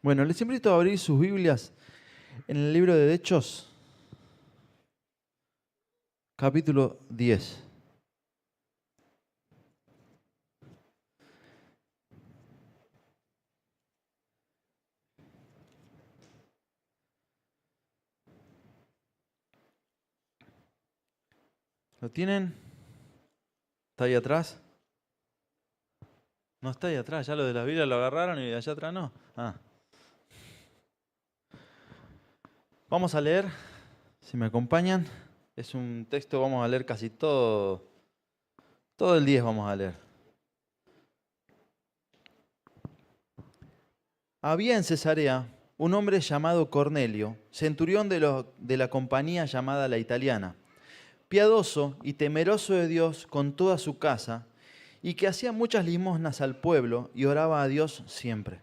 Bueno, les invito a abrir sus Biblias en el libro de Hechos, capítulo 10. ¿Lo tienen? ¿Está ahí atrás? No está ahí atrás, ya lo de la Biblia lo agarraron y de allá atrás no. Vamos a leer, si me acompañan. Es un texto, vamos a leer casi todo el 10 vamos a leer. Había en Cesarea un hombre llamado Cornelio, centurión de la compañía llamada La Italiana, piadoso y temeroso de Dios con toda su casa, y que hacía muchas limosnas al pueblo y oraba a Dios siempre.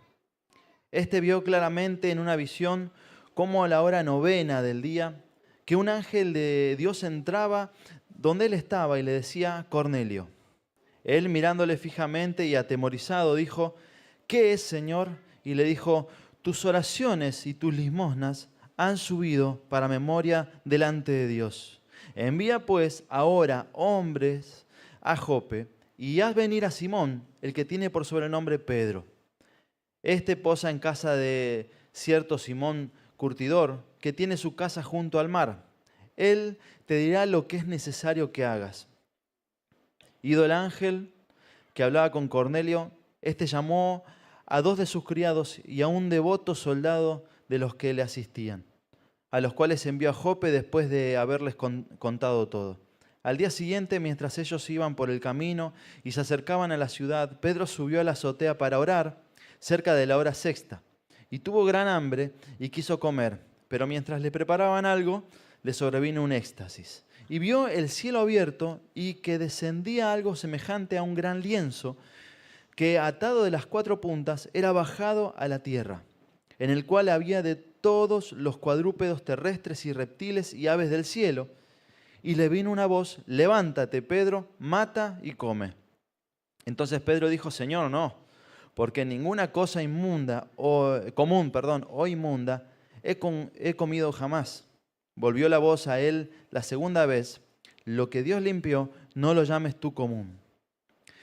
Este vio claramente en una visión cómo a la hora novena del día, que un ángel de Dios entraba donde él estaba y le decía: Cornelio. Él, mirándole fijamente y atemorizado, dijo: ¿Qué es, Señor? Y le dijo: tus oraciones y tus limosnas han subido para memoria delante de Dios. Envía pues ahora hombres a Jope y haz venir a Simón, el que tiene por sobrenombre Pedro. Este posa en casa de cierto Simón curtidor, que tiene su casa junto al mar. Él te dirá lo que es necesario que hagas. Ido el ángel que hablaba con Cornelio, este llamó a dos de sus criados y a un devoto soldado de los que le asistían, a los cuales envió a Jope después de haberles contado todo. Al día siguiente, mientras ellos iban por el camino y se acercaban a la ciudad, Pedro subió a la azotea para orar cerca de la hora sexta, y tuvo gran hambre y quiso comer, pero mientras le preparaban algo, le sobrevino un éxtasis. Y vio el cielo abierto y que descendía algo semejante a un gran lienzo que, atado de las cuatro puntas, era bajado a la tierra, en el cual había de todos los cuadrúpedos terrestres y reptiles y aves del cielo. Y le vino una voz: levántate, Pedro, mata y come. Entonces Pedro dijo: Señor, no, porque ninguna cosa inmunda o inmunda he comido jamás. Volvió la voz a él la segunda vez: lo que Dios limpió, no lo llames tú común.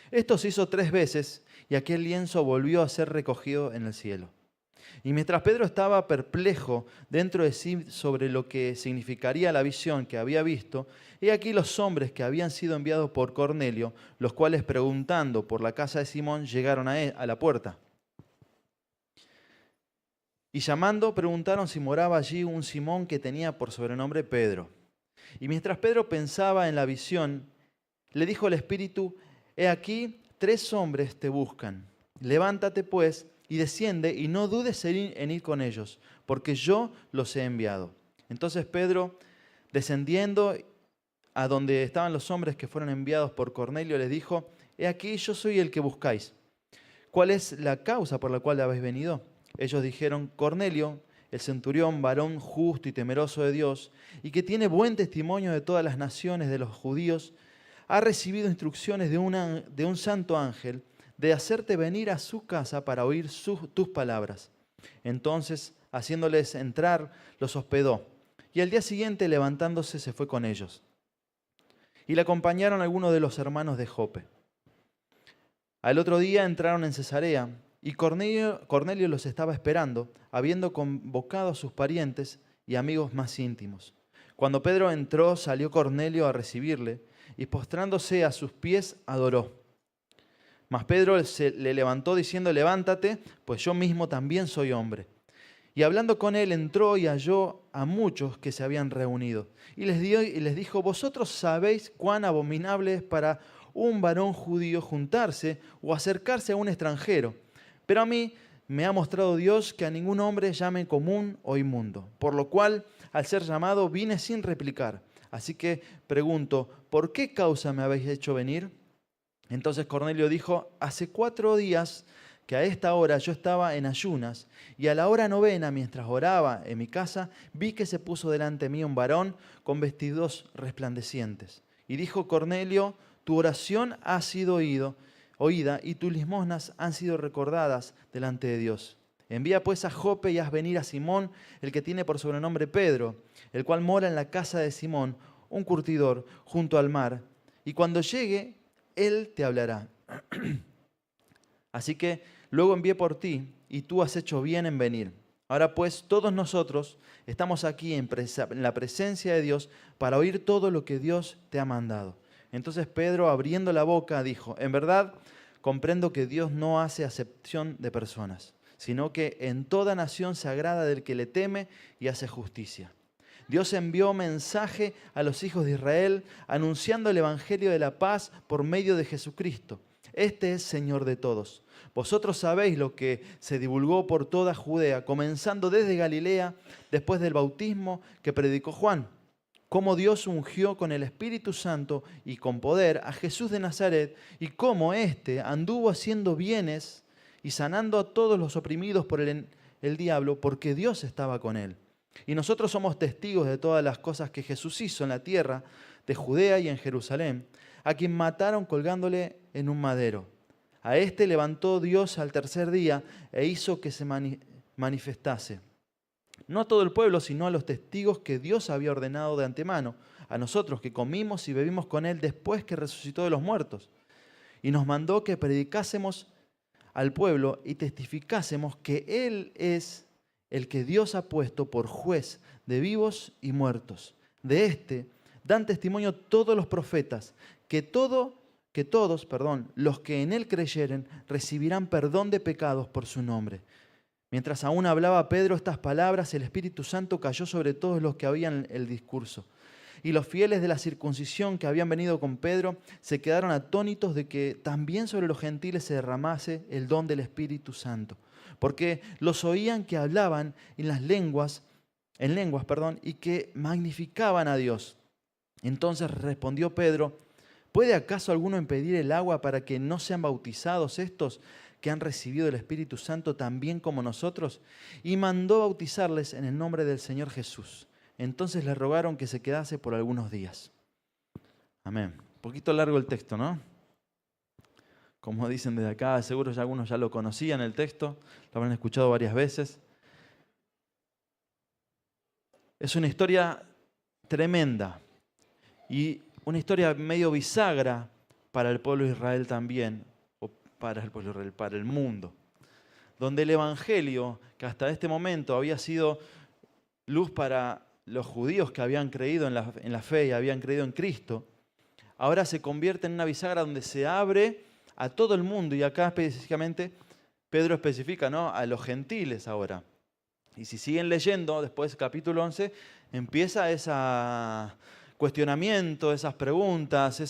Esto se hizo 3 veces y aquel lienzo volvió a ser recogido en el cielo. Y mientras Pedro estaba perplejo dentro de sí sobre lo que significaría la visión que había visto, he aquí los hombres que habían sido enviados por Cornelio, los cuales, preguntando por la casa de Simón, llegaron a la puerta. Y llamando, preguntaron si moraba allí un Simón que tenía por sobrenombre Pedro. Y mientras Pedro pensaba en la visión, le dijo el Espíritu: he aquí, 3 hombres te buscan. Levántate pues y desciende, y no dudes en ir con ellos, porque yo los he enviado. Entonces Pedro, descendiendo a donde estaban los hombres que fueron enviados por Cornelio, les dijo: he aquí, yo soy el que buscáis. ¿Cuál es la causa por la cual habéis venido? Ellos dijeron: Cornelio, el centurión, varón justo y temeroso de Dios, y que tiene buen testimonio de todas las naciones de los judíos, ha recibido instrucciones de un santo ángel de hacerte venir a su casa para oír tus palabras. Entonces, haciéndoles entrar, los hospedó, y al día siguiente, levantándose, se fue con ellos. Y le acompañaron algunos de los hermanos de Jope. Al otro día entraron en Cesarea, y Cornelio los estaba esperando, habiendo convocado a sus parientes y amigos más íntimos. Cuando Pedro entró, salió Cornelio a recibirle, y postrándose a sus pies, adoró. Mas Pedro le levantó diciendo: levántate, pues yo mismo también soy hombre. Y hablando con él, entró y halló a muchos que se habían reunido. Y les dijo: vosotros sabéis cuán abominable es para un varón judío juntarse o acercarse a un extranjero. Pero a mí me ha mostrado Dios que a ningún hombre llame común o inmundo. Por lo cual, al ser llamado, vine sin replicar. Así que pregunto: ¿por qué causa me habéis hecho venir? Entonces Cornelio dijo: hace 4 días que a esta hora yo estaba en ayunas, y a la hora novena, mientras oraba en mi casa, vi que se puso delante de mí un varón con vestidos resplandecientes. Y dijo Cornelio: tu oración ha sido oída, y tus limosnas han sido recordadas delante de Dios. Envía pues a Jope y haz venir a Simón, el que tiene por sobrenombre Pedro, el cual mora en la casa de Simón, un curtidor, junto al mar. Y cuando llegue, él te hablará. Así que luego envié por ti, y tú has hecho bien en venir. Ahora pues, todos nosotros estamos aquí en la presencia de Dios para oír todo lo que Dios te ha mandado. Entonces Pedro, abriendo la boca, dijo, en verdad, comprendo que Dios no hace acepción de personas, sino que en toda nación se agrada del que le teme y hace justicia. Dios envió mensaje a los hijos de Israel, anunciando el evangelio de la paz por medio de Jesucristo. Este es Señor de todos. Vosotros sabéis lo que se divulgó por toda Judea, comenzando desde Galilea, después del bautismo que predicó Juan, cómo Dios ungió con el Espíritu Santo y con poder a Jesús de Nazaret, y cómo éste anduvo haciendo bienes y sanando a todos los oprimidos por el diablo, porque Dios estaba con él. Y nosotros somos testigos de todas las cosas que Jesús hizo en la tierra de Judea y en Jerusalén, a quien mataron colgándole en un madero. A este levantó Dios al tercer día e hizo que se manifestase. No a todo el pueblo, sino a los testigos que Dios había ordenado de antemano, a nosotros que comimos y bebimos con él después que resucitó de los muertos. Y nos mandó que predicásemos al pueblo y testificásemos que él es el que Dios ha puesto por juez de vivos y muertos. De este dan testimonio todos los profetas, que todos los que en él creyeren recibirán perdón de pecados por su nombre. Mientras aún hablaba Pedro estas palabras, el Espíritu Santo cayó sobre todos los que oían el discurso. Y los fieles de la circuncisión que habían venido con Pedro se quedaron atónitos de que también sobre los gentiles se derramase el don del Espíritu Santo, porque los oían que hablaban en lenguas, y que magnificaban a Dios. Entonces respondió Pedro, ¿puede acaso alguno impedir el agua para que no sean bautizados estos que han recibido el Espíritu Santo también como nosotros? Y mandó bautizarles en el nombre del Señor Jesús. Entonces le rogaron que se quedase por algunos días. Amén. Un poquito largo el texto, ¿no? Como dicen desde acá, seguro ya algunos ya lo conocían el texto, lo habrán escuchado varias veces. Es una historia tremenda y una historia medio bisagra para el pueblo de Israel también, o para el pueblo de Israel, para el mundo, donde el Evangelio, que hasta este momento había sido luz para los judíos que habían creído en la fe y habían creído en Cristo, ahora se convierte en una bisagra donde se abre a todo el mundo, y acá específicamente Pedro especifica, ¿no?, a los gentiles ahora. Y si siguen leyendo, después capítulo 11, empieza ese cuestionamiento, esas preguntas,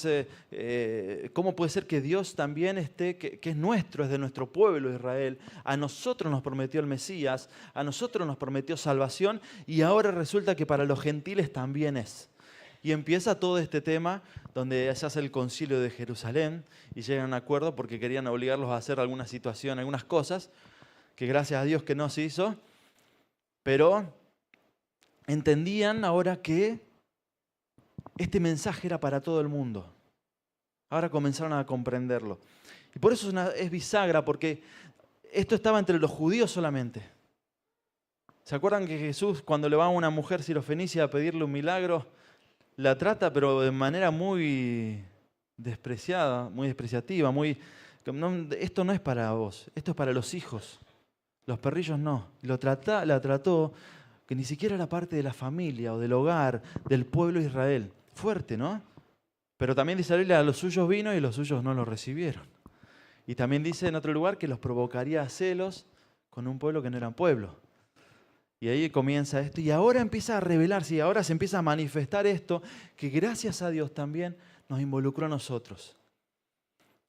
¿cómo puede ser que Dios también esté, que es nuestro, es de nuestro pueblo Israel? A nosotros nos prometió el Mesías, a nosotros nos prometió salvación, y ahora resulta que para los gentiles también es. Y empieza todo este tema donde se hace el concilio de Jerusalén y llegan a un acuerdo porque querían obligarlos a hacer alguna situación, algunas cosas, que gracias a Dios que no se hizo, pero entendían ahora que este mensaje era para todo el mundo. Ahora comenzaron a comprenderlo. Y por eso es bisagra, porque esto estaba entre los judíos solamente. ¿Se acuerdan que Jesús, cuando le va a una mujer sirofenicia a pedirle un milagro, la trata pero de manera muy despreciada, muy despreciativa, esto no es para vos, esto es para los hijos, los perrillos no. La trató que ni siquiera era parte de la familia o del hogar, del pueblo de Israel. Fuerte, ¿no? Pero también dice la Biblia, a los suyos vino y los suyos no los recibieron. Y también dice en otro lugar que los provocaría a celos con un pueblo que no era pueblo. Y ahí comienza esto, y ahora empieza a revelarse, y ahora se empieza a manifestar esto, que gracias a Dios también nos involucró a nosotros.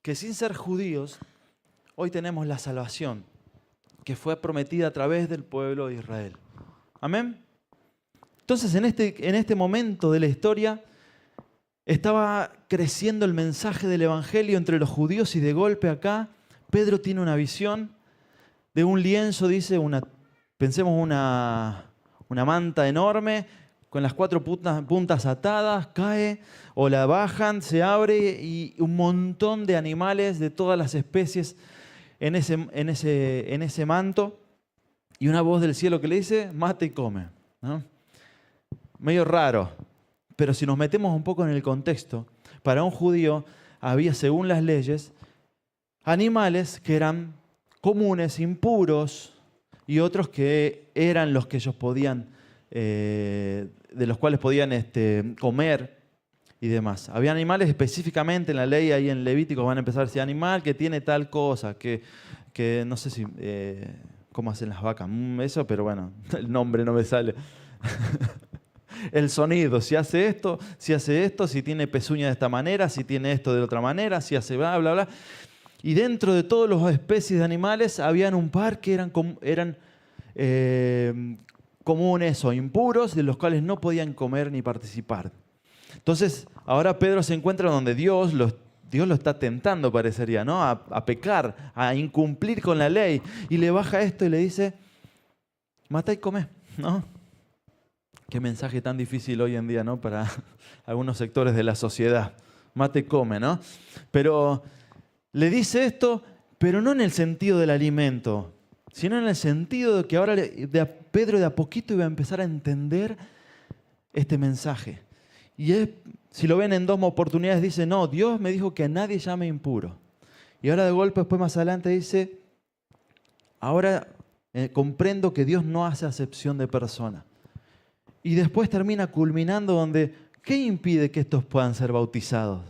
Que sin ser judíos, hoy tenemos la salvación, que fue prometida a través del pueblo de Israel. ¿Amén? Entonces, en este momento de la historia, estaba creciendo el mensaje del Evangelio entre los judíos, y de golpe acá, Pedro tiene una visión de un lienzo, dice, pensemos una manta enorme con las 4 puntas atadas, cae o la bajan, se abre y un montón de animales de todas las especies en ese manto. y una voz del cielo que le dice, mata y come, ¿no? Medio raro, pero si nos metemos un poco en el contexto, para un judío había, según las leyes, animales que eran comunes, impuros, y otros que eran los que ellos podían, de los cuales podían comer y demás. Había animales específicamente en la ley, ahí en Levítico van a empezar a decir, animal que tiene tal cosa, que no sé si, cómo hacen las vacas, eso, pero bueno, el nombre no me sale. El sonido, si hace esto, si tiene pezuña de esta manera, si tiene esto de otra manera, si hace bla, bla, bla. Y dentro de todas las especies de animales, habían un par que eran comunes o impuros, de los cuales no podían comer ni participar. Entonces, ahora Pedro se encuentra donde Dios lo está tentando, parecería, ¿no? A pecar, a incumplir con la ley. Y le baja esto y le dice, mata y come, ¿no? Qué mensaje tan difícil hoy en día, ¿no? Para algunos sectores de la sociedad. Mata y come, ¿no? Pero le dice esto, pero no en el sentido del alimento, sino en el sentido de que ahora Pedro de a poquito iba a empezar a entender este mensaje. Y si lo ven en dos oportunidades, dice, no, Dios me dijo que a nadie llame impuro. Y ahora de golpe, después más adelante dice, ahora comprendo que Dios no hace acepción de persona. Y después termina culminando donde, ¿qué impide que estos puedan ser bautizados?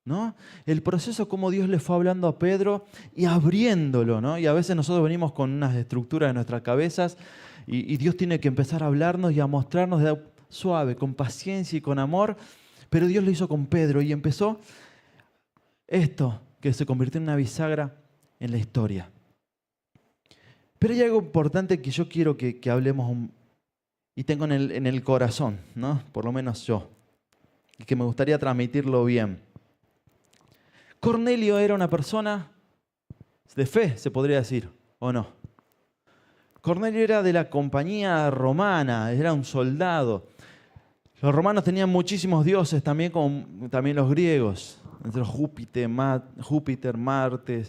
¿No? El proceso como Dios le fue hablando a Pedro y abriéndolo, ¿no? Y a veces nosotros venimos con unas estructuras en nuestras cabezas y Dios tiene que empezar a hablarnos y a mostrarnos suave, con paciencia y con amor, pero Dios lo hizo con Pedro y empezó esto que se convirtió en una bisagra en la historia. Pero hay algo importante que yo quiero que hablemos y tengo en el corazón, ¿no? Por lo menos yo, y que me gustaría transmitirlo bien. Cornelio era una persona de fe, se podría decir, ¿o no? Cornelio era de la compañía romana, era un soldado. Los romanos tenían muchísimos dioses, también como también los griegos. Entre los Júpiter, Marte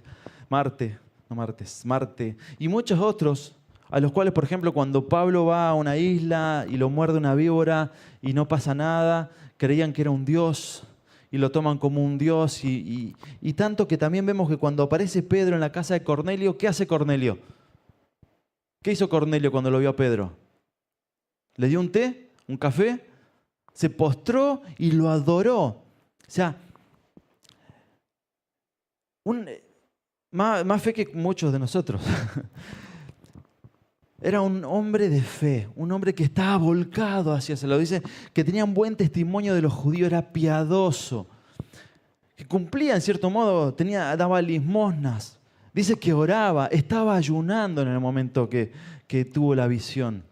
y muchos otros, a los cuales, por ejemplo, cuando Pablo va a una isla y lo muerde una víbora y no pasa nada, creían que era un dios y lo toman como un dios. Y tanto que también vemos que cuando aparece Pedro en la casa de Cornelio, ¿qué hace Cornelio? ¿Qué hizo Cornelio cuando lo vio a Pedro? ¿Le dio un té? ¿Un café? Se postró y lo adoró. O sea, más fe que muchos de nosotros. Era un hombre de fe, un hombre que estaba volcado hacia eso. Lo dice que tenía un buen testimonio de los judíos, era piadoso, que cumplía en cierto modo, daba limosnas. Dice que oraba, estaba ayunando en el momento que tuvo la visión.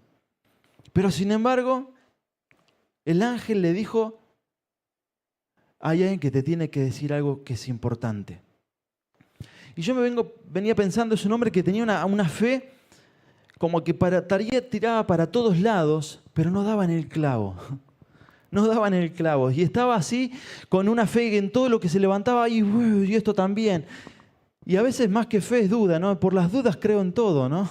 Pero sin embargo, el ángel le dijo, hay alguien que te tiene que decir algo que es importante. Y yo venía pensando, es un hombre que tenía una fe como que tiraba para todos lados, pero no daba en el clavo. No daba en el clavo. Y estaba así, con una fe en todo lo que se levantaba, y esto también. Y a veces más que fe es duda, ¿no? Por las dudas creo en todo, ¿no?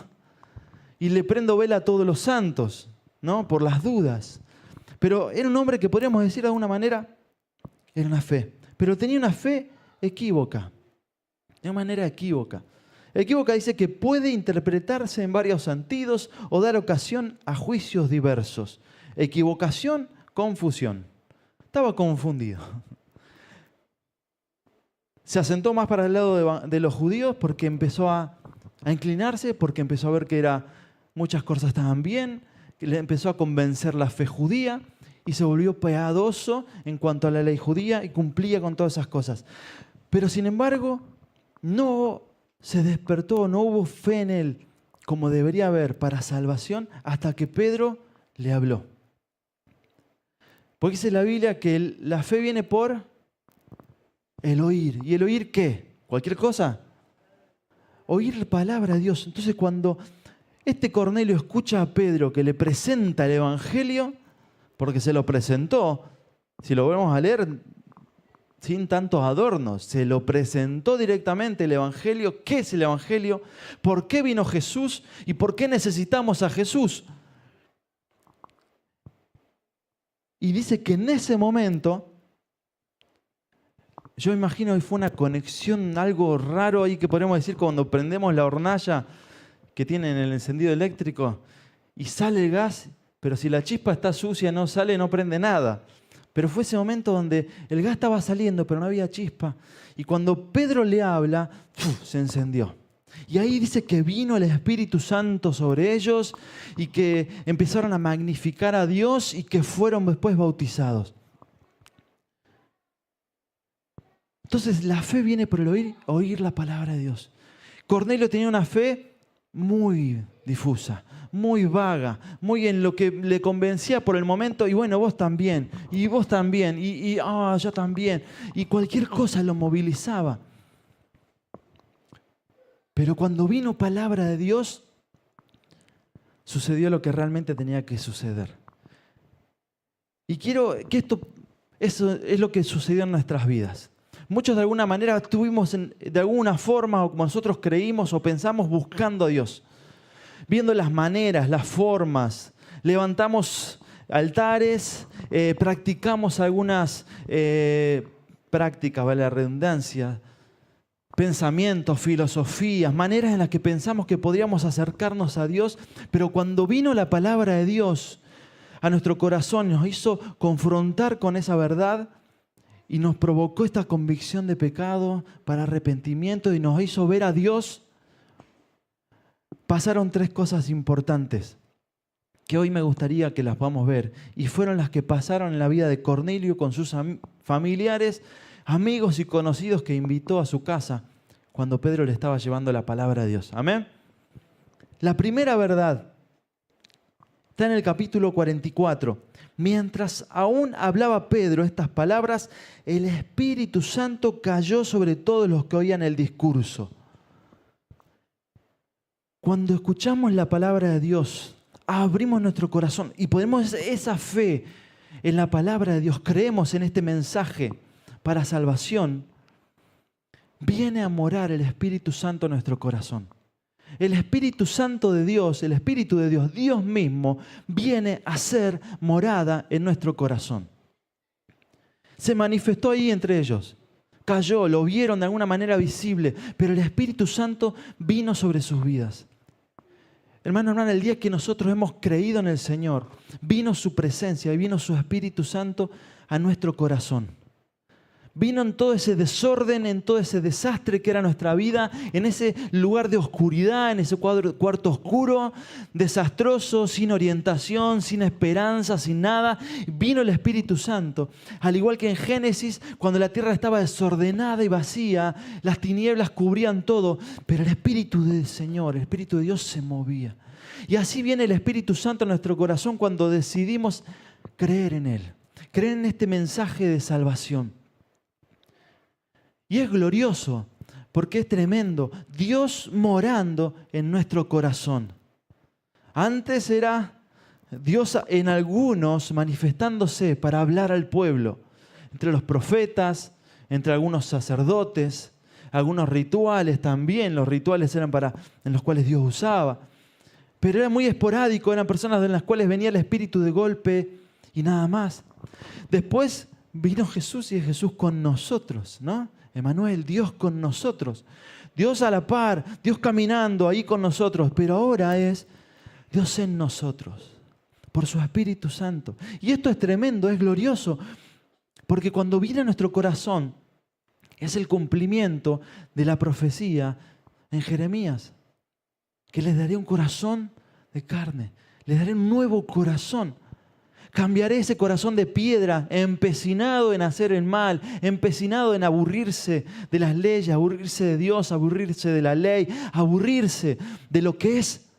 Y le prendo vela a todos los santos, ¿no? Por las dudas. Pero era un hombre que podríamos decir de alguna manera, era una fe. Pero tenía una fe equívoca. De una manera equívoca. Equívoca dice que puede interpretarse en varios sentidos o dar ocasión a juicios diversos. Equivocación, confusión. Estaba confundido. Se asentó más para el lado de los judíos porque empezó a inclinarse, porque empezó a ver que muchas cosas estaban bien, que le empezó a convencer la fe judía y se volvió piadoso en cuanto a la ley judía y cumplía con todas esas cosas. Pero sin embargo, no se despertó, no hubo fe en él como debería haber para salvación hasta que Pedro le habló. Porque dice la Biblia que la fe viene por el oír. ¿Y el oír qué? ¿Cualquier cosa? Oír la palabra de Dios. Entonces cuando este Cornelio escucha a Pedro que le presenta el Evangelio, porque se lo presentó, si lo volvemos a leer, sin tantos adornos. Se lo presentó directamente el Evangelio. ¿Qué es el Evangelio? ¿Por qué vino Jesús? ¿Y por qué necesitamos a Jesús? Y dice que en ese momento, yo imagino que fue una conexión, algo raro ahí que podemos decir cuando prendemos la hornalla que tiene en el encendido eléctrico y sale el gas, pero si la chispa está sucia, no sale, no prende nada. Pero fue ese momento donde el gas estaba saliendo, pero no había chispa. Y cuando Pedro le habla, se encendió. Y ahí dice que vino el Espíritu Santo sobre ellos y que empezaron a magnificar a Dios y que fueron después bautizados. Entonces la fe viene por el oír la palabra de Dios. Cornelio tenía una fe muy difusa, muy vaga, muy en lo que le convencía por el momento, y bueno, vos también, y vos también, yo también, y cualquier cosa lo movilizaba. Pero cuando vino palabra de Dios, sucedió lo que realmente tenía que suceder. Y quiero que eso es lo que sucedió en nuestras vidas. Muchos de alguna manera estuvimos de alguna forma, o como nosotros creímos o pensamos, buscando a Dios. Viendo las maneras, las formas, levantamos altares, practicamos algunas prácticas, vale la redundancia, pensamientos, filosofías, maneras en las que pensamos que podríamos acercarnos a Dios, pero cuando vino la palabra de Dios a nuestro corazón, nos hizo confrontar con esa verdad y nos provocó esta convicción de pecado para arrepentimiento y nos hizo ver a Dios. Pasaron 3 cosas importantes que hoy me gustaría que las podamos ver, y fueron las que pasaron en la vida de Cornelio con sus familiares, amigos y conocidos que invitó a su casa cuando Pedro le estaba llevando la palabra de Dios. Amén. La primera verdad está en el capítulo 44. Mientras aún hablaba Pedro estas palabras, el Espíritu Santo cayó sobre todos los que oían el discurso. Cuando escuchamos la palabra de Dios, abrimos nuestro corazón y ponemos esa fe en la palabra de Dios, creemos en este mensaje para salvación, viene a morar el Espíritu Santo en nuestro corazón. El Espíritu Santo de Dios, el Espíritu de Dios, Dios mismo, viene a ser morada en nuestro corazón. Se manifestó ahí entre ellos. Cayó, lo vieron de alguna manera visible, pero el Espíritu Santo vino sobre sus vidas. Hermano, el día que nosotros hemos creído en el Señor, vino su presencia y vino su Espíritu Santo a nuestro corazón. Vino en todo ese desorden, en todo ese desastre que era nuestra vida, en ese lugar de oscuridad, en ese cuarto oscuro, desastroso, sin orientación, sin esperanza, sin nada. Vino el Espíritu Santo. Al igual que en Génesis, cuando la tierra estaba desordenada y vacía, las tinieblas cubrían todo, pero el Espíritu del Señor, el Espíritu de Dios se movía. Y así viene el Espíritu Santo en nuestro corazón cuando decidimos creer en Él, creer en este mensaje de salvación. Y es glorioso, porque es tremendo. Dios morando en nuestro corazón. Antes era Dios en algunos manifestándose para hablar al pueblo. Entre los profetas, entre algunos sacerdotes, algunos rituales también. Los rituales eran en los cuales Dios usaba. Pero era muy esporádico, eran personas en las cuales venía el Espíritu de golpe y nada más. Después vino Jesús y es Jesús con nosotros, ¿no? Emmanuel, Dios con nosotros. Dios a la par, Dios caminando ahí con nosotros, pero ahora es Dios en nosotros, por su Espíritu Santo. Y esto es tremendo, es glorioso, porque cuando viene a nuestro corazón, es el cumplimiento de la profecía en Jeremías, que les daré un corazón de carne, les daré un nuevo corazón. Cambiaré ese corazón de piedra, empecinado en hacer el mal, empecinado en aburrirse de las leyes, aburrirse de Dios, aburrirse de la ley, aburrirse de lo que es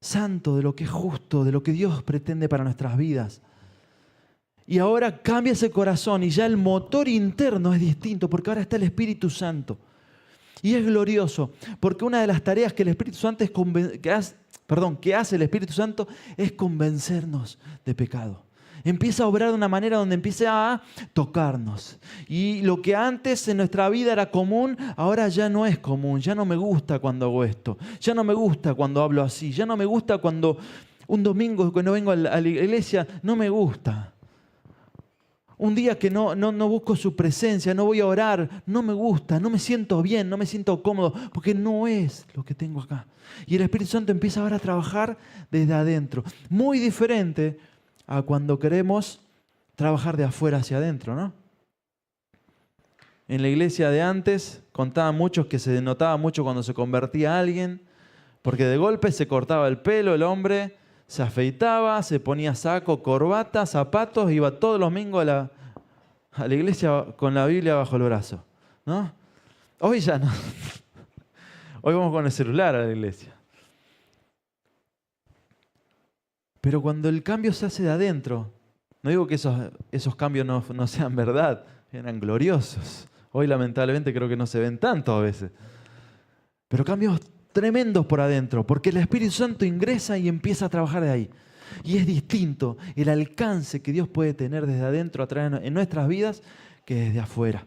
santo, de lo que es justo, de lo que Dios pretende para nuestras vidas. Y ahora cambia ese corazón y ya el motor interno es distinto, porque ahora está el Espíritu Santo. Y es glorioso, porque una de las tareas que el Espíritu Santo que hace el Espíritu Santo es convencernos de pecado. Empieza a obrar de una manera donde empieza a tocarnos. Y lo que antes en nuestra vida era común, ahora ya no es común. Ya no me gusta cuando hago esto. Ya no me gusta cuando hablo así. Ya no me gusta cuando un domingo que no vengo a la iglesia, no me gusta. Un día que no busco su presencia, no voy a orar, no me gusta, no me siento bien, no me siento cómodo, porque no es lo que tengo acá. Y el Espíritu Santo empieza ahora a trabajar desde adentro. Muy diferente a cuando queremos trabajar de afuera hacia adentro, ¿no? En la iglesia de antes contaban muchos que se notaba mucho cuando se convertía alguien, porque de golpe se cortaba el pelo el hombre, se afeitaba, se ponía saco, corbata, zapatos, iba todos los domingos a la iglesia con la Biblia bajo el brazo, ¿no? Hoy ya no. Hoy vamos con el celular a la iglesia. Pero cuando el cambio se hace de adentro, no digo que esos cambios no sean verdad, eran gloriosos. Hoy lamentablemente creo que no se ven tanto a veces. Pero cambios tremendos por adentro, porque el Espíritu Santo ingresa y empieza a trabajar de ahí. Y es distinto el alcance que Dios puede tener desde adentro a través en nuestras vidas que desde afuera.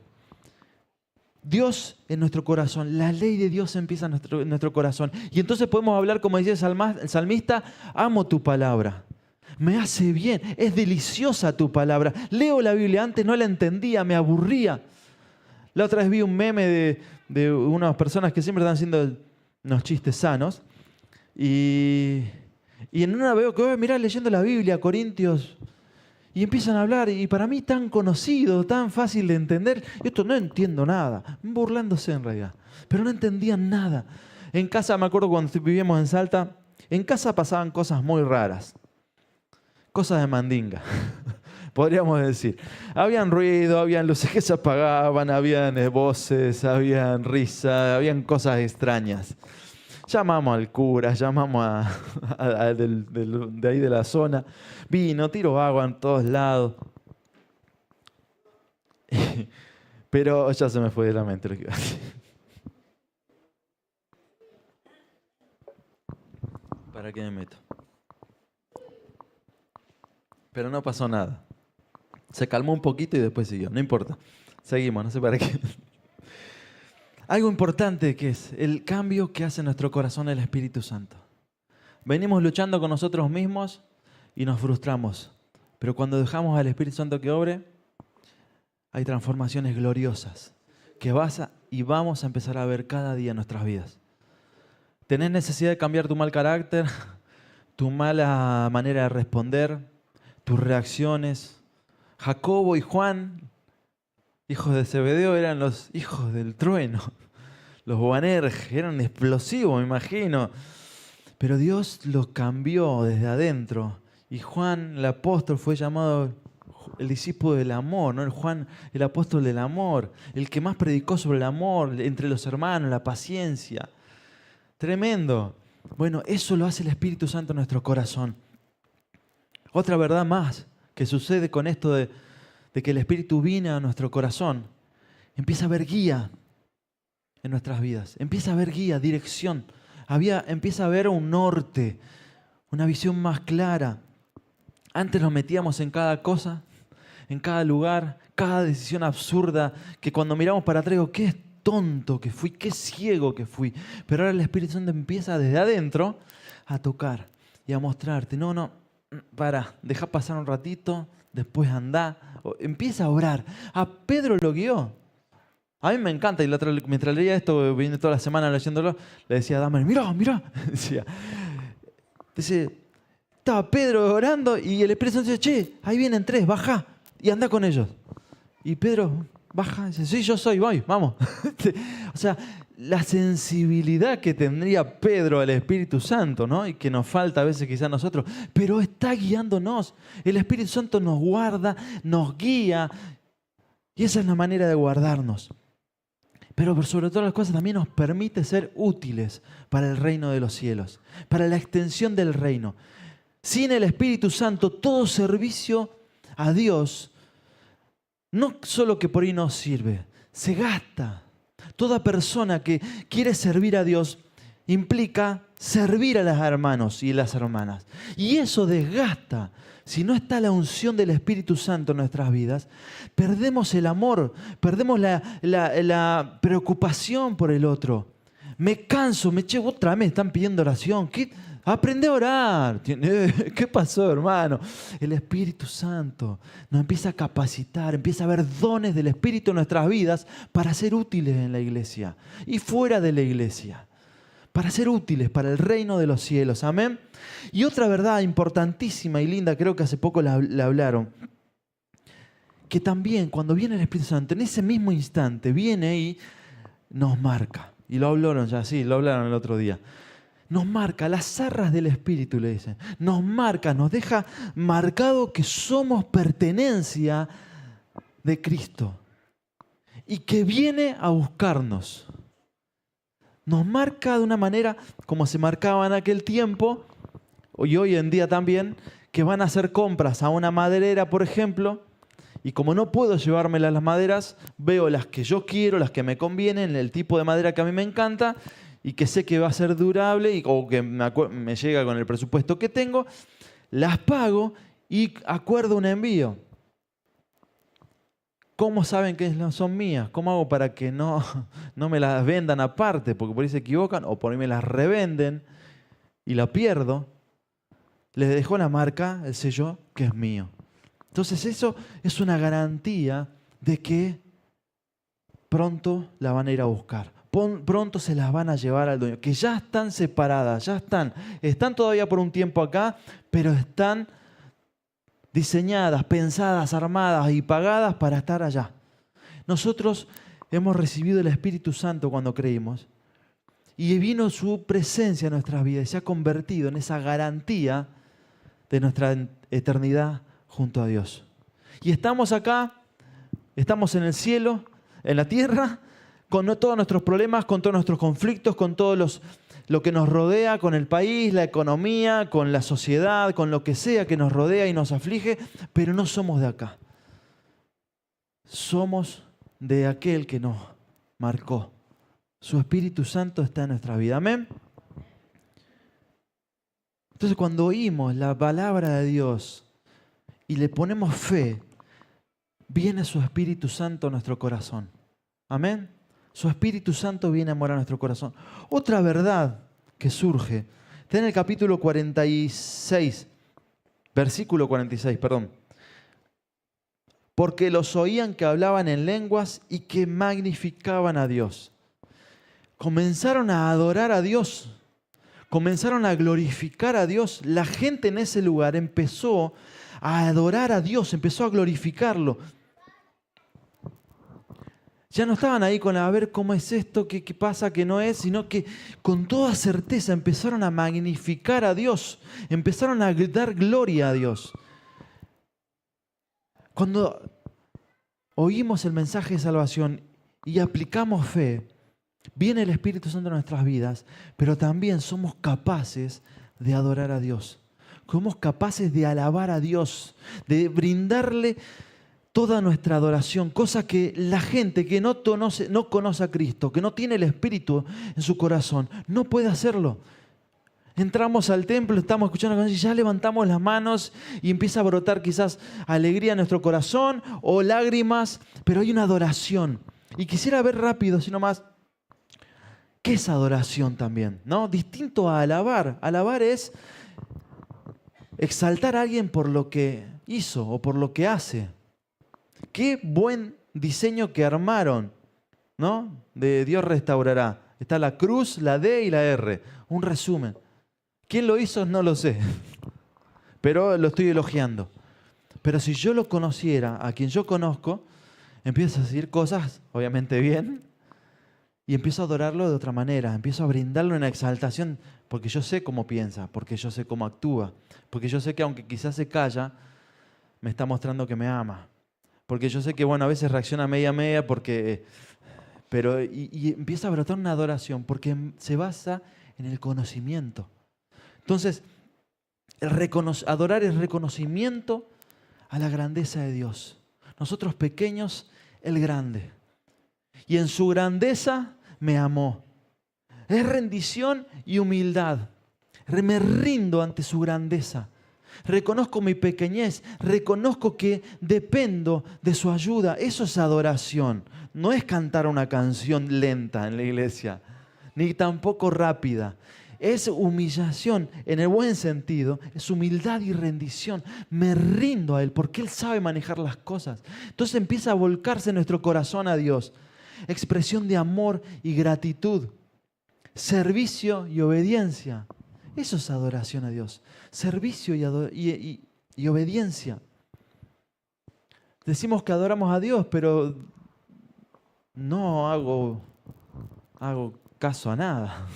Dios en nuestro corazón, la ley de Dios empieza en nuestro corazón. Y entonces podemos hablar, como decía el salmista, amo tu palabra. Me hace bien, es deliciosa tu palabra. Leo la Biblia, antes no la entendía, me aburría. La otra vez vi un meme de unas personas que siempre están haciendo unos chistes sanos. Y en una veo que, mirá, leyendo la Biblia, Corintios, y empiezan a hablar, y para mí tan conocido, tan fácil de entender, esto no entiendo nada, burlándose en realidad, pero no entendían nada. En casa, me acuerdo cuando vivíamos en Salta, en casa pasaban cosas muy raras, cosas de mandinga, podríamos decir. Habían ruido, habían luces que se apagaban, habían voces, habían risas, habían cosas extrañas. Llamamos al cura, llamamos de ahí de la zona. Vino, tiro agua en todos lados. Pero ya se me fue de la mente lo que iba a decir. ¿Para qué me meto? Pero no pasó nada. Se calmó un poquito y después siguió. No importa. Seguimos, no sé para qué. Algo importante que es el cambio que hace en nuestro corazón el Espíritu Santo. Venimos luchando con nosotros mismos y nos frustramos. Pero cuando dejamos al Espíritu Santo que obre, hay transformaciones gloriosas que vamos a empezar a ver cada día en nuestras vidas. ¿Tenés necesidad de cambiar tu mal carácter, tu mala manera de responder, tus reacciones? Jacobo y Juan, hijos de Zebedeo, eran los hijos del trueno. Los Boanerges eran explosivos, me imagino. Pero Dios los cambió desde adentro. Y Juan, el apóstol, fue llamado el discípulo del amor, ¿no? El Juan, el apóstol del amor. El que más predicó sobre el amor entre los hermanos, la paciencia. Tremendo. Bueno, eso lo hace el Espíritu Santo en nuestro corazón. Otra verdad más que sucede con esto de que el Espíritu viene a nuestro corazón. Empieza a haber guía en nuestras vidas. Empieza a haber guía, dirección. Empieza a haber un norte, una visión más clara. Antes nos metíamos en cada cosa, en cada lugar, cada decisión absurda, que cuando miramos para atrás digo, qué tonto que fui, qué ciego que fui. Pero ahora el Espíritu Santo empieza desde adentro a tocar y a mostrarte. No, deja pasar un ratito, después andá. Empieza a orar. A Pedro lo guió. A mí me encanta, y mientras leía esto, vine toda la semana leyéndolo, le decía a Damaris, mirá. Dice, estaba Pedro orando y el Espíritu Santo dice, che, ahí vienen 3, baja y anda con ellos. Y Pedro baja y dice, sí, yo soy, voy, vamos. O sea, la sensibilidad que tendría Pedro al Espíritu Santo, ¿no? Y que nos falta a veces quizás a nosotros, pero está guiándonos. El Espíritu Santo nos guarda, nos guía, y esa es la manera de guardarnos. Pero por sobre todas las cosas también nos permite ser útiles para el reino de los cielos, para la extensión del reino. Sin el Espíritu Santo, todo servicio a Dios, no solo que por ahí no sirve, se gasta. Toda persona que quiere servir a Dios implica servir a los hermanos y las hermanas. Y eso desgasta. Si no está la unción del Espíritu Santo en nuestras vidas, perdemos el amor, perdemos la preocupación por el otro. Me canso, otra vez me están pidiendo oración. Aprende a orar. ¿Qué pasó, hermano? El Espíritu Santo nos empieza a capacitar, empieza a haber dones del Espíritu en nuestras vidas para ser útiles en la iglesia y fuera de la iglesia. Para ser útiles para el reino de los cielos. Amén. Y otra verdad importantísima y linda, creo que hace poco la hablaron, que también cuando viene el Espíritu Santo, en ese mismo instante viene y nos marca. Y lo hablaron ya, sí, lo hablaron el otro día. Nos marca, las arras del Espíritu le dicen. Nos marca, nos deja marcado que somos pertenencia de Cristo. Y que viene a buscarnos. Nos marca de una manera como se marcaba en aquel tiempo, y hoy en día también, que van a hacer compras a una maderera, por ejemplo, y como no puedo llevármelas las maderas, veo las que yo quiero, las que me convienen, el tipo de madera que a mí me encanta, y que sé que va a ser durable, o que me llega con el presupuesto que tengo, las pago y acuerdo un envío. ¿Cómo saben que no son mías? ¿Cómo hago para que no me las vendan aparte? Porque por ahí se equivocan o por ahí me las revenden y la pierdo. Les dejó la marca, el sello, que es mío. Entonces eso es una garantía de que pronto la van a ir a buscar. Pronto se las van a llevar al dueño. Que ya están separadas, ya están todavía por un tiempo acá, pero están diseñadas, pensadas, armadas y pagadas para estar allá. Nosotros hemos recibido el Espíritu Santo cuando creímos y vino su presencia en nuestras vidas y se ha convertido en esa garantía de nuestra eternidad junto a Dios. Y estamos acá, estamos en el cielo, en la tierra, con todos nuestros problemas, con todos nuestros conflictos, con todos lo que nos rodea, con el país, la economía, con la sociedad, con lo que sea que nos rodea y nos aflige, pero no somos de acá. Somos de aquel que nos marcó. Su Espíritu Santo está en nuestra vida. Amén. Entonces cuando oímos la palabra de Dios y le ponemos fe, viene su Espíritu Santo a nuestro corazón. Amén. Su Espíritu Santo viene a morar en nuestro corazón. Otra verdad que surge, está en el capítulo 46, versículo 46, perdón. Porque los oían que hablaban en lenguas y que magnificaban a Dios. Comenzaron a adorar a Dios, comenzaron a glorificar a Dios. La gente en ese lugar empezó a adorar a Dios, empezó a glorificarlo. Ya no estaban ahí con a ver cómo es esto, qué pasa, qué no es, sino que con toda certeza empezaron a magnificar a Dios, empezaron a dar gloria a Dios. Cuando oímos el mensaje de salvación y aplicamos fe, viene el Espíritu Santo en nuestras vidas, pero también somos capaces de adorar a Dios. Somos capaces de alabar a Dios, de brindarle toda nuestra adoración, cosa que la gente que no conoce a Cristo, que no tiene el Espíritu en su corazón, no puede hacerlo. Entramos al templo, estamos escuchando la canción y ya levantamos las manos y empieza a brotar quizás alegría en nuestro corazón o lágrimas, pero hay una adoración. Y quisiera ver rápido, si no más, ¿qué es adoración también? ¿No? Distinto a alabar. Alabar es exaltar a alguien por lo que hizo o por lo que hace. Qué buen diseño que armaron, ¿no? De Dios restaurará. Está la cruz, la D y la R. Un resumen. ¿Quién lo hizo? No lo sé. Pero lo estoy elogiando. Pero si yo lo conociera, a quien yo conozco, empiezo a decir cosas, obviamente bien, y empiezo a adorarlo de otra manera. Empiezo a brindarle una exaltación, porque yo sé cómo piensa, porque yo sé cómo actúa, porque yo sé que aunque quizás se calla, me está mostrando que me ama. Porque yo sé que, bueno, a veces reacciona media, pero empieza a brotar una adoración, porque se basa en el conocimiento. Entonces, adorar es reconocimiento a la grandeza de Dios. Nosotros pequeños, Él grande. Y en su grandeza me amó. Es rendición y humildad. Me rindo ante su grandeza. Reconozco mi pequeñez, reconozco que dependo de su ayuda. Eso es adoración. No es cantar una canción lenta en la iglesia, ni tampoco rápida. Es humillación en el buen sentido, es humildad y rendición. Me rindo a Él porque Él sabe manejar las cosas. Entonces empieza a volcarse nuestro corazón a Dios. Expresión de amor y gratitud. Servicio y obediencia. Eso es adoración a Dios. Servicio y obediencia. Decimos que adoramos a Dios, pero no hago caso a nada.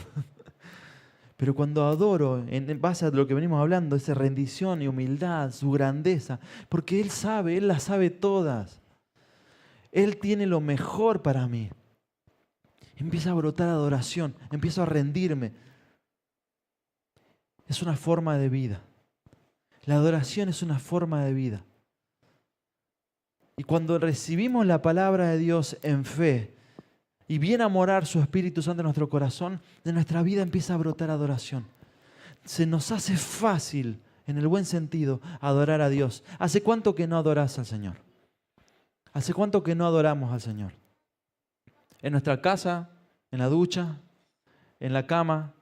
Pero cuando adoro, en base a lo que venimos hablando, esa rendición y humildad, su grandeza, porque Él sabe, Él las sabe todas. Él tiene lo mejor para mí. Empieza a brotar adoración, empiezo a rendirme. Es una forma de vida. La adoración es una forma de vida. Y cuando recibimos la palabra de Dios en fe y viene a morar su Espíritu Santo en nuestro corazón, de nuestra vida empieza a brotar adoración. Se nos hace fácil, en el buen sentido, adorar a Dios. ¿Hace cuánto que no adorás al Señor? ¿Hace cuánto que no adoramos al Señor? En nuestra casa, en la ducha, en la cama,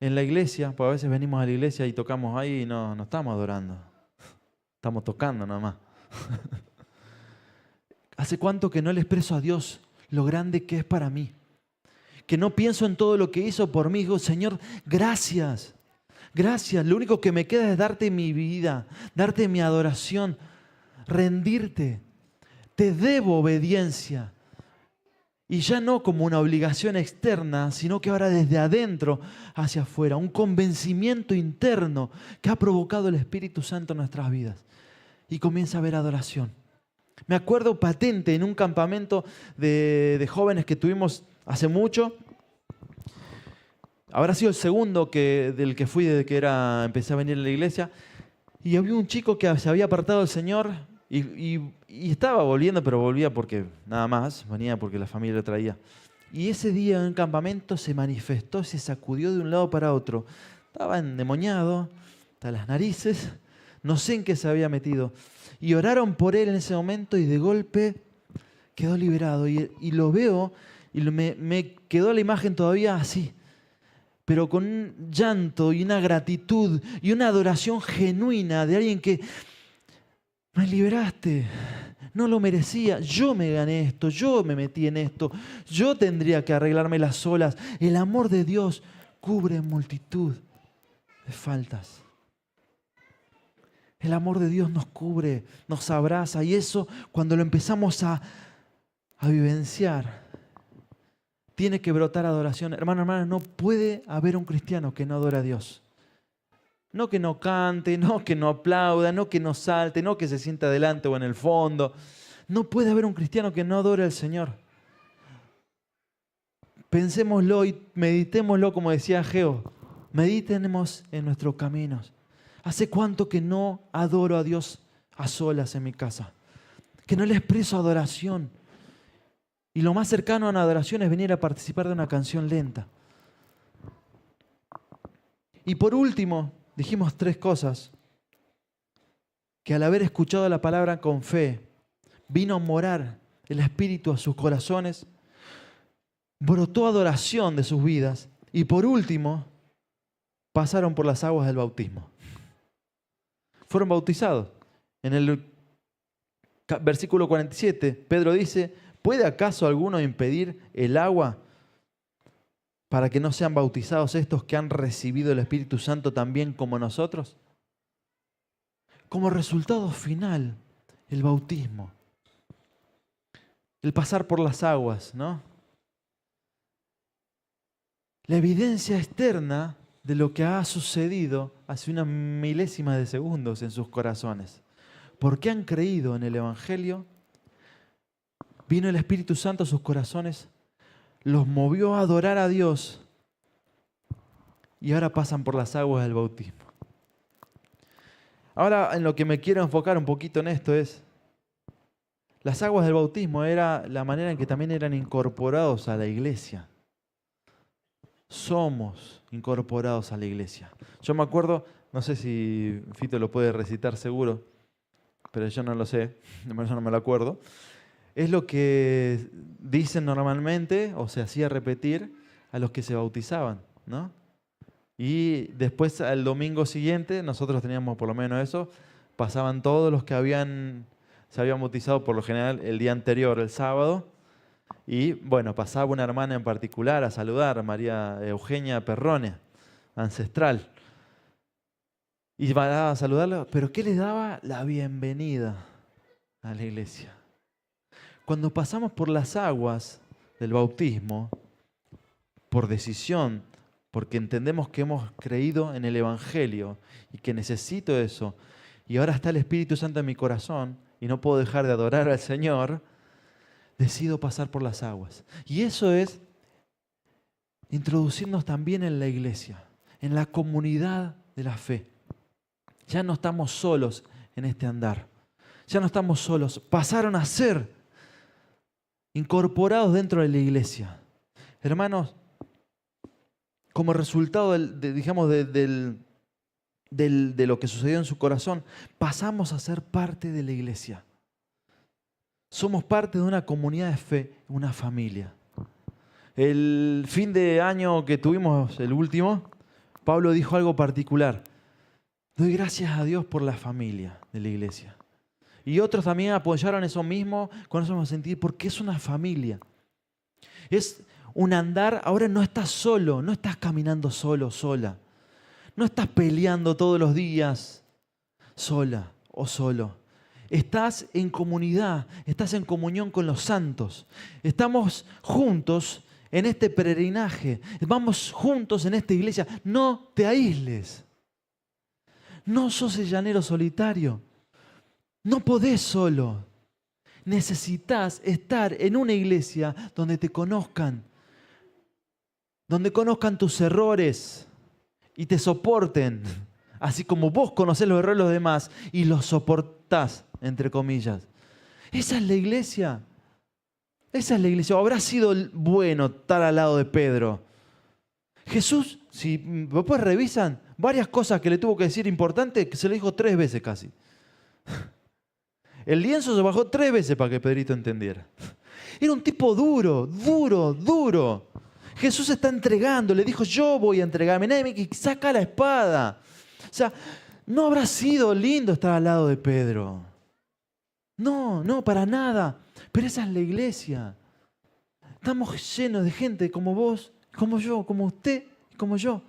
en la iglesia, porque a veces venimos a la iglesia y tocamos ahí y no estamos adorando. Estamos tocando nomás. ¿Hace cuánto que no le expreso a Dios lo grande que es para mí? Que no pienso en todo lo que hizo por mí. Digo, Señor, gracias. Gracias. Lo único que me queda es darte mi vida, darte mi adoración, rendirte. Te debo obediencia. Y ya no como una obligación externa, sino que ahora desde adentro hacia afuera. Un convencimiento interno que ha provocado el Espíritu Santo en nuestras vidas. Y comienza a haber adoración. Me acuerdo patente en un campamento de jóvenes que tuvimos hace mucho. Habrá sido el segundo del que fui desde que empecé a venir a la iglesia. Y había un chico que se había apartado del Señor y estaba volviendo, pero volvía porque nada más, venía porque la familia lo traía. Y ese día en el campamento se manifestó, se sacudió de un lado para otro. Estaba endemoniado, hasta las narices, no sé en qué se había metido. Y oraron por él en ese momento y de golpe quedó liberado. Y lo veo y me quedó la imagen todavía así, pero con un llanto y una gratitud y una adoración genuina de alguien que me liberaste, no lo merecía, yo me gané esto, yo me metí en esto, yo tendría que arreglarme las solas. El amor de Dios cubre multitud de faltas. El amor de Dios nos cubre, nos abraza y eso cuando lo empezamos a vivenciar, tiene que brotar adoración. Hermano, hermana, no puede haber un cristiano que no adore a Dios. No que no cante, no que no aplauda, no que no salte, no que se sienta adelante o en el fondo. No puede haber un cristiano que no adore al Señor. Pensémoslo y meditémoslo como decía Geo. Meditemos en nuestros caminos. ¿Hace cuánto que no adoro a Dios a solas en mi casa? Que no le expreso adoración. Y lo más cercano a una adoración es venir a participar de una canción lenta. Y por último, dijimos 3 cosas. Que al haber escuchado la palabra con fe, vino a morar el Espíritu a sus corazones, brotó adoración de sus vidas y por último, pasaron por las aguas del bautismo. Fueron bautizados. En el versículo 47, Pedro dice, ¿puede acaso alguno impedir el agua para que no sean bautizados estos que han recibido el Espíritu Santo también como nosotros? Como resultado final, el bautismo. El pasar por las aguas, ¿no? La evidencia externa de lo que ha sucedido hace una milésima de segundos en sus corazones. Porque han creído en el Evangelio, vino el Espíritu Santo a sus corazones, los movió a adorar a Dios y ahora pasan por las aguas del bautismo. Ahora en lo que me quiero enfocar un poquito en esto es, las aguas del bautismo era la manera en que también eran incorporados a la iglesia. somos incorporados a la iglesia. Yo me acuerdo, no sé si Fito lo puede recitar seguro, pero yo no lo sé, de verdad no me lo acuerdo. Es lo que dicen normalmente, o se hacía repetir a los que se bautizaban, ¿no? Y después, al domingo siguiente, nosotros teníamos por lo menos eso, pasaban todos los que se habían bautizado por lo general el día anterior, el sábado, y bueno, pasaba una hermana en particular a saludar, María Eugenia Perrone, ancestral. Y va a saludarla, pero ¿qué les daba? La bienvenida a la iglesia. Cuando pasamos por las aguas del bautismo, por decisión, porque entendemos que hemos creído en el Evangelio y que necesito eso, y ahora está el Espíritu Santo en mi corazón y no puedo dejar de adorar al Señor, decido pasar por las aguas. Y eso es introducirnos también en la iglesia, en la comunidad de la fe. Ya no estamos solos en este andar. Ya no estamos solos. Pasaron a ser incorporados dentro de la iglesia. Hermanos, como resultado de lo que sucedió en su corazón, pasamos a ser parte de la iglesia. Somos parte de una comunidad de fe, una familia. El fin de año que tuvimos, el último, Pablo dijo algo particular. Doy gracias a Dios por la familia de la iglesia. Y otros también apoyaron eso mismo con eso mismo sentir, porque es una familia. Es un andar, ahora no estás solo, no estás caminando solo, sola. No estás peleando todos los días, sola o solo. Estás en comunidad, estás en comunión con los santos. Estamos juntos en este peregrinaje. Vamos juntos en esta iglesia. No te aísles. No sos el llanero solitario. No podés solo. Necesitas estar en una iglesia donde te conozcan. Donde conozcan tus errores y te soporten. Así como vos conocés los errores de los demás y los soportás, entre comillas. Esa es la iglesia. Esa es la iglesia. ¿Habrá sido bueno estar al lado de Pedro? Jesús, si después revisan varias cosas que le tuvo que decir importantes, que se lo dijo 3 veces casi. El lienzo se bajó 3 veces para que Pedrito entendiera. Era un tipo duro, duro, duro. Jesús se está entregando, le dijo, yo voy a entregarme. Nadie me saca la espada. O sea, no habrá sido lindo estar al lado de Pedro. No, no, para nada. Pero esa es la iglesia. Estamos llenos de gente como vos, como yo, como usted, como yo.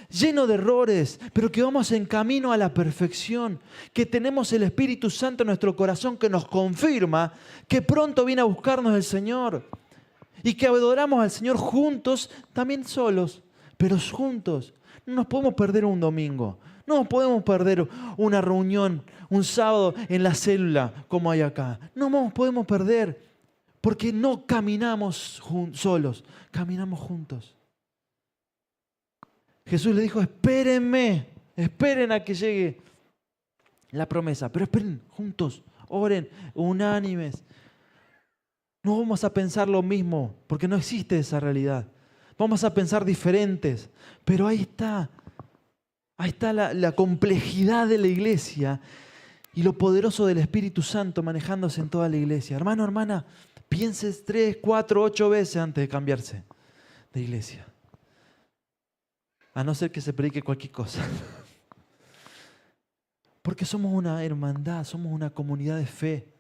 Lleno de errores, pero que vamos en camino a la perfección, que tenemos el Espíritu Santo en nuestro corazón que nos confirma que pronto viene a buscarnos el Señor y que adoramos al Señor juntos, también solos, pero juntos. No nos podemos perder un domingo, no nos podemos perder una reunión, un sábado en la célula como hay acá. No nos podemos perder porque no caminamos solos, caminamos juntos. Jesús le dijo, espérenme, esperen a que llegue la promesa, pero esperen juntos, oren, unánimes. No vamos a pensar lo mismo, porque no existe esa realidad. Vamos a pensar diferentes, pero ahí está la complejidad de la iglesia y lo poderoso del Espíritu Santo manejándose en toda la iglesia. Hermano, hermana, pienses 3, 4, 8 veces antes de cambiarse de iglesia. A no ser que se predique cualquier cosa. Porque somos una hermandad, somos una comunidad de fe.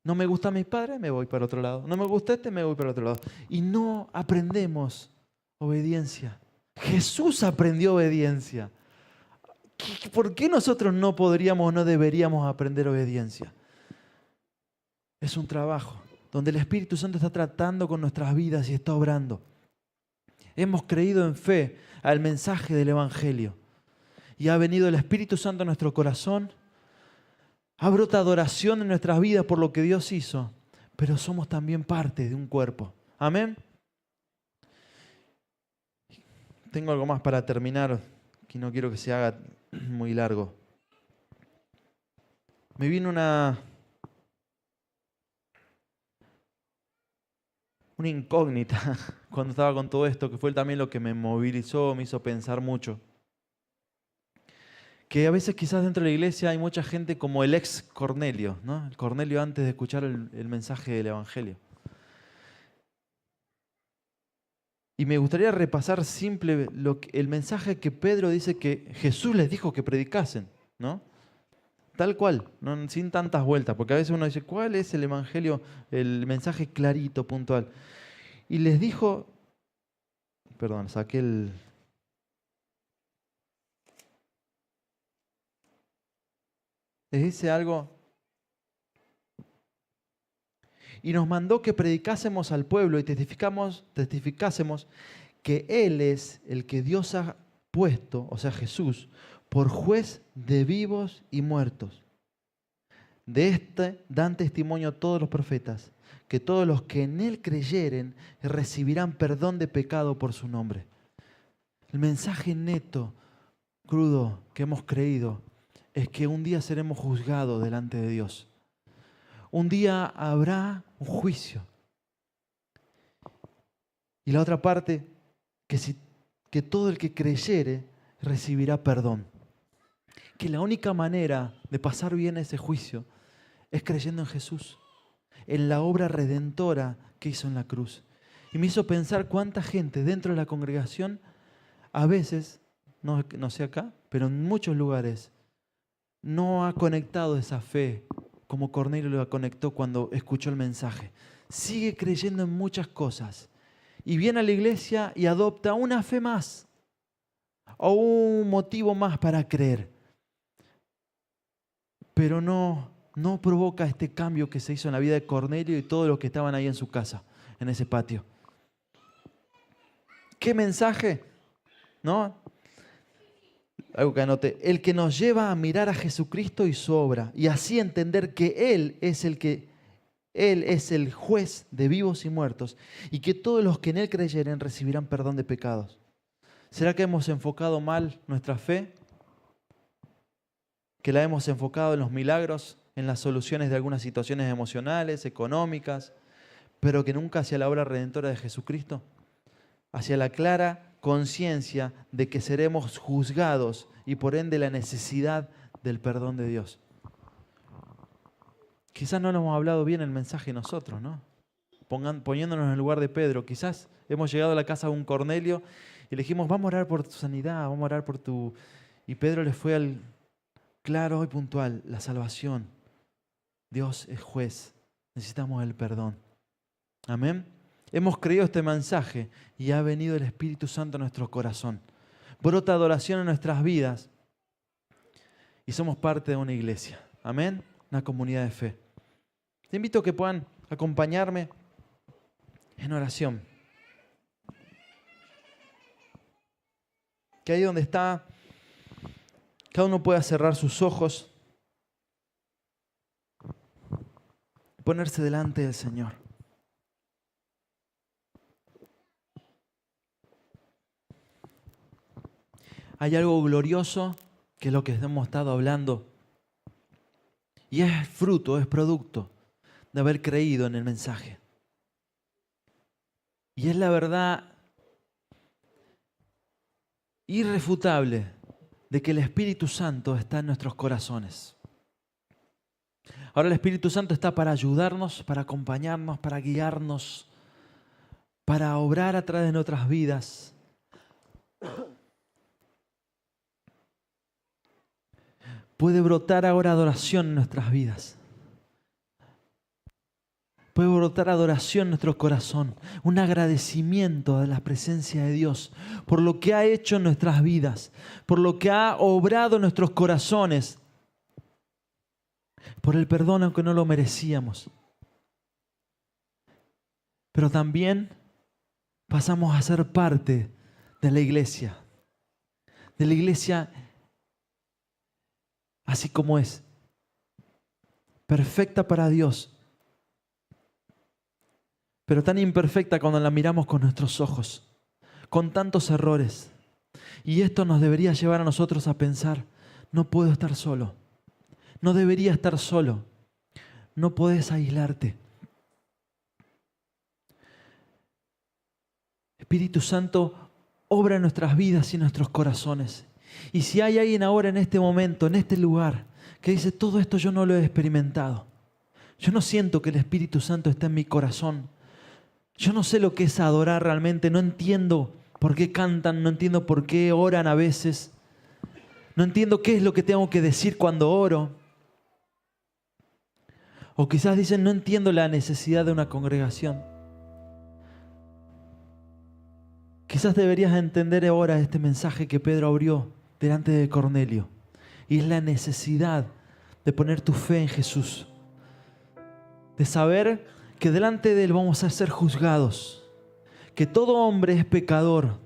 No me gusta mis padres, me voy para otro lado. No me gusta me voy para otro lado. Y no aprendemos obediencia. Jesús aprendió obediencia. ¿Por qué nosotros no podríamos o no deberíamos aprender obediencia? Es un trabajo donde el Espíritu Santo está tratando con nuestras vidas y está obrando. Hemos creído en fe al mensaje del Evangelio y ha venido el Espíritu Santo a nuestro corazón. Ha brotado adoración en nuestras vidas por lo que Dios hizo, pero somos también parte de un cuerpo. Amén. Tengo algo más para terminar, que no quiero que se haga muy largo. Me vino una incógnita cuando estaba con todo esto, que fue también lo que me movilizó, me hizo pensar mucho. Que a veces quizás dentro de la iglesia hay mucha gente como el ex Cornelio, ¿no? El Cornelio antes de escuchar el mensaje del Evangelio. Y me gustaría repasar el mensaje que Pedro dice que Jesús les dijo que predicasen, ¿no? Tal cual, ¿no? Sin tantas vueltas, porque a veces uno dice, ¿cuál es el Evangelio, el mensaje clarito, puntual? Y les dijo, perdón, les dice algo, y nos mandó que predicásemos al pueblo y testificásemos que Él es el que Dios ha puesto, o sea Jesús, por juez de vivos y muertos. De este dan testimonio todos los profetas, que todos los que en Él creyeren recibirán perdón de pecado por su nombre. El mensaje neto, crudo, que hemos creído, es que un día seremos juzgados delante de Dios. Un día habrá un juicio. Y la otra parte, que todo el que creyere recibirá perdón. Que la única manera de pasar bien ese juicio es creyendo en Jesús, en la obra redentora que hizo en la cruz. Y me hizo pensar cuánta gente dentro de la congregación, a veces, no sé acá, pero en muchos lugares, no ha conectado esa fe como Cornelio lo conectó cuando escuchó el mensaje. Sigue creyendo en muchas cosas y viene a la iglesia y adopta una fe más o un motivo más para creer. Pero no provoca este cambio que se hizo en la vida de Cornelio y todos los que estaban ahí en su casa, en ese patio. ¿Qué mensaje? ¿No? Algo que anoté. El que nos lleva a mirar a Jesucristo y su obra y así entender que Él es el juez de vivos y muertos y que todos los que en Él creyeren recibirán perdón de pecados. ¿Será que hemos enfocado mal nuestra fe? ¿Que la hemos enfocado en los milagros, en las soluciones de algunas situaciones emocionales, económicas, pero que nunca hacia la obra redentora de Jesucristo? Hacia la clara conciencia de que seremos juzgados y por ende la necesidad del perdón de Dios. Quizás no nos hemos hablado bien el mensaje nosotros, ¿no? Poniéndonos en el lugar de Pedro. Quizás hemos llegado a la casa de un Cornelio y le dijimos, vamos a orar por tu sanidad, vamos a orar por tu... Y Pedro le fue al claro y puntual, la salvación. Dios es juez, necesitamos el perdón. Amén. Hemos creído este mensaje y ha venido el Espíritu Santo a nuestro corazón. Brota adoración en nuestras vidas y somos parte de una iglesia. Amén. Una comunidad de fe. Te invito a que puedan acompañarme en oración. Que ahí donde está, cada uno pueda cerrar sus ojos, ponerse delante del Señor. Hay algo glorioso que es lo que hemos estado hablando y es fruto, es producto de haber creído en el mensaje. Y es la verdad irrefutable de que el Espíritu Santo está en nuestros corazones. Ahora el Espíritu Santo está para ayudarnos, para acompañarnos, para guiarnos, para obrar a través de nuestras vidas. Puede brotar ahora adoración en nuestras vidas. Puede brotar adoración en nuestro corazón, un agradecimiento de la presencia de Dios por lo que ha hecho en nuestras vidas, por lo que ha obrado en nuestros corazones, por el perdón aunque no lo merecíamos. Pero también pasamos a ser parte de la iglesia así como es, perfecta para Dios, pero tan imperfecta cuando la miramos con nuestros ojos, con tantos errores. Y esto nos debería llevar a nosotros a pensar, no puedo estar solo, no debería estar solo, no podés aislarte. Espíritu Santo, obra en nuestras vidas y en nuestros corazones. Y si hay alguien ahora en este momento, en este lugar, que dice, todo esto yo no lo he experimentado. Yo no siento que el Espíritu Santo está en mi corazón. Yo no sé lo que es adorar realmente. No entiendo por qué cantan, no entiendo por qué oran a veces. No entiendo qué es lo que tengo que decir cuando oro. O quizás dicen, no entiendo la necesidad de una congregación. Quizás deberías entender ahora este mensaje que Pedro abrió delante de Cornelio. Y es la necesidad de poner tu fe en Jesús. De saber que delante de Él vamos a ser juzgados. Que todo hombre es pecador.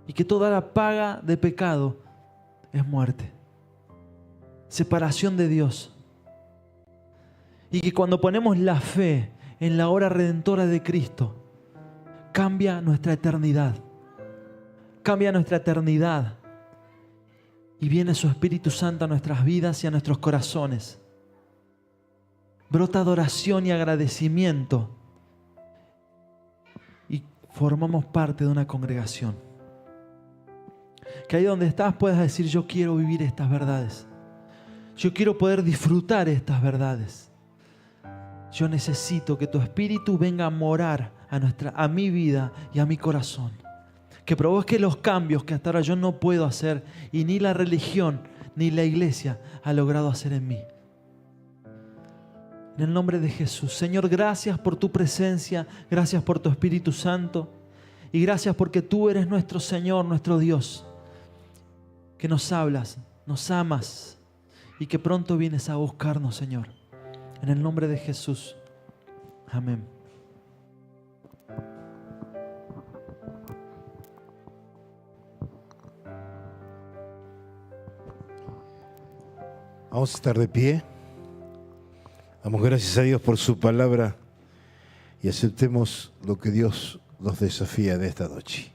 Y que toda la paga de pecado es muerte. Separación de Dios. Y que cuando ponemos la fe en la obra redentora de Cristo, cambia nuestra eternidad. Cambia nuestra eternidad. Y viene su Espíritu Santo a nuestras vidas y a nuestros corazones. Brota adoración y agradecimiento. Y formamos parte de una congregación. Que ahí donde estás puedas decir, yo quiero vivir estas verdades. Yo quiero poder disfrutar estas verdades. Yo necesito que tu Espíritu venga a morar a mi vida y a mi corazón. Que provoque los cambios que hasta ahora yo no puedo hacer y ni la religión ni la iglesia ha logrado hacer en mí. En el nombre de Jesús. Señor, gracias por tu presencia, gracias por tu Espíritu Santo y gracias porque tú eres nuestro Señor, nuestro Dios, que nos hablas, nos amas y que pronto vienes a buscarnos, Señor. En el nombre de Jesús. Amén. Vamos a estar de pie. Damos gracias a Dios por su palabra y aceptemos lo que Dios nos desafía en esta noche.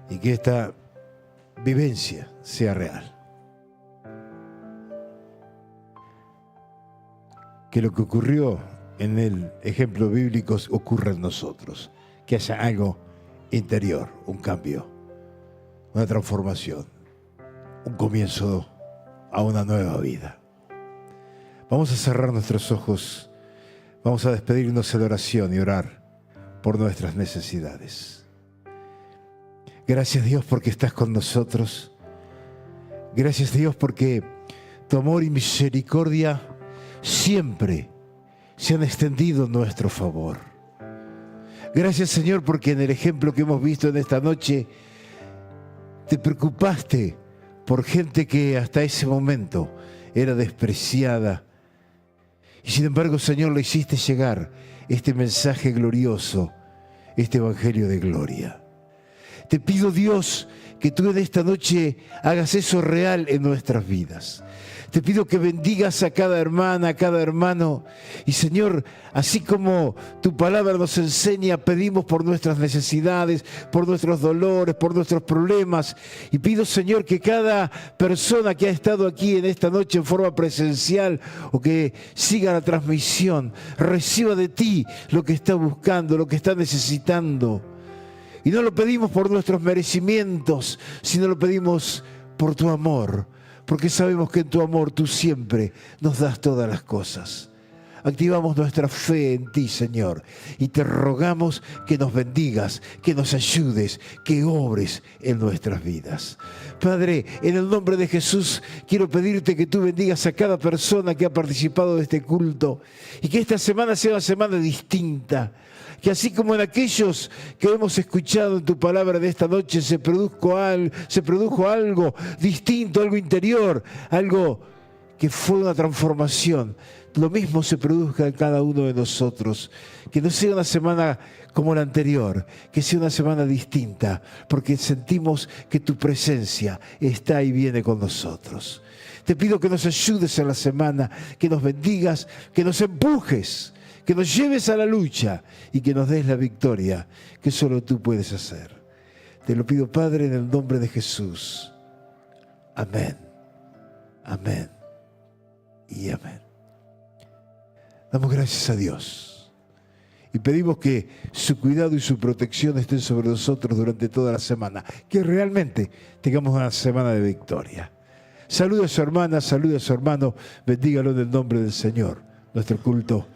Y que esta vivencia sea real. Que lo que ocurrió en el ejemplo bíblico ocurra en nosotros. Que haya algo interior, un cambio, una transformación, un comienzo a una nueva vida. Vamos a cerrar nuestros ojos, vamos a despedirnos en oración y orar por nuestras necesidades. Gracias Dios porque estás con nosotros. Gracias Dios porque tu amor y misericordia siempre se han extendido en nuestro favor. Gracias Señor porque en el ejemplo que hemos visto en esta noche te preocupaste por gente que hasta ese momento era despreciada. Y sin embargo, Señor, le hiciste llegar este mensaje glorioso, este evangelio de gloria. Te pido, Dios, que tú en esta noche hagas eso real en nuestras vidas. Te pido que bendigas a cada hermana, a cada hermano. Y Señor, así como tu palabra nos enseña, pedimos por nuestras necesidades, por nuestros dolores, por nuestros problemas. Y pido, Señor, que cada persona que ha estado aquí en esta noche en forma presencial o que siga la transmisión, reciba de ti lo que está buscando, lo que está necesitando. Y no lo pedimos por nuestros merecimientos, sino lo pedimos por tu amor. Porque sabemos que en tu amor tú siempre nos das todas las cosas. Activamos nuestra fe en ti, Señor, y te rogamos que nos bendigas, que nos ayudes, que obres en nuestras vidas. Padre, en el nombre de Jesús, quiero pedirte que tú bendigas a cada persona que ha participado de este culto y que esta semana sea una semana distinta. Que así como en aquellos que hemos escuchado en tu palabra de esta noche se produjo algo distinto, algo interior, algo que fue una transformación. Lo mismo se produzca en cada uno de nosotros. Que no sea una semana como la anterior, que sea una semana distinta, porque sentimos que tu presencia está y viene con nosotros. Te pido que nos ayudes en la semana, que nos bendigas, que nos empujes, que nos lleves a la lucha y que nos des la victoria que solo tú puedes hacer. Te lo pido, Padre, en el nombre de Jesús. Amén. Amén. Y amén. Damos gracias a Dios Y pedimos que su cuidado y su protección estén sobre nosotros durante toda la semana. Que realmente tengamos una semana de victoria. Salude a su hermana, salude a su hermano. Bendígalo en el nombre del Señor. Nuestro culto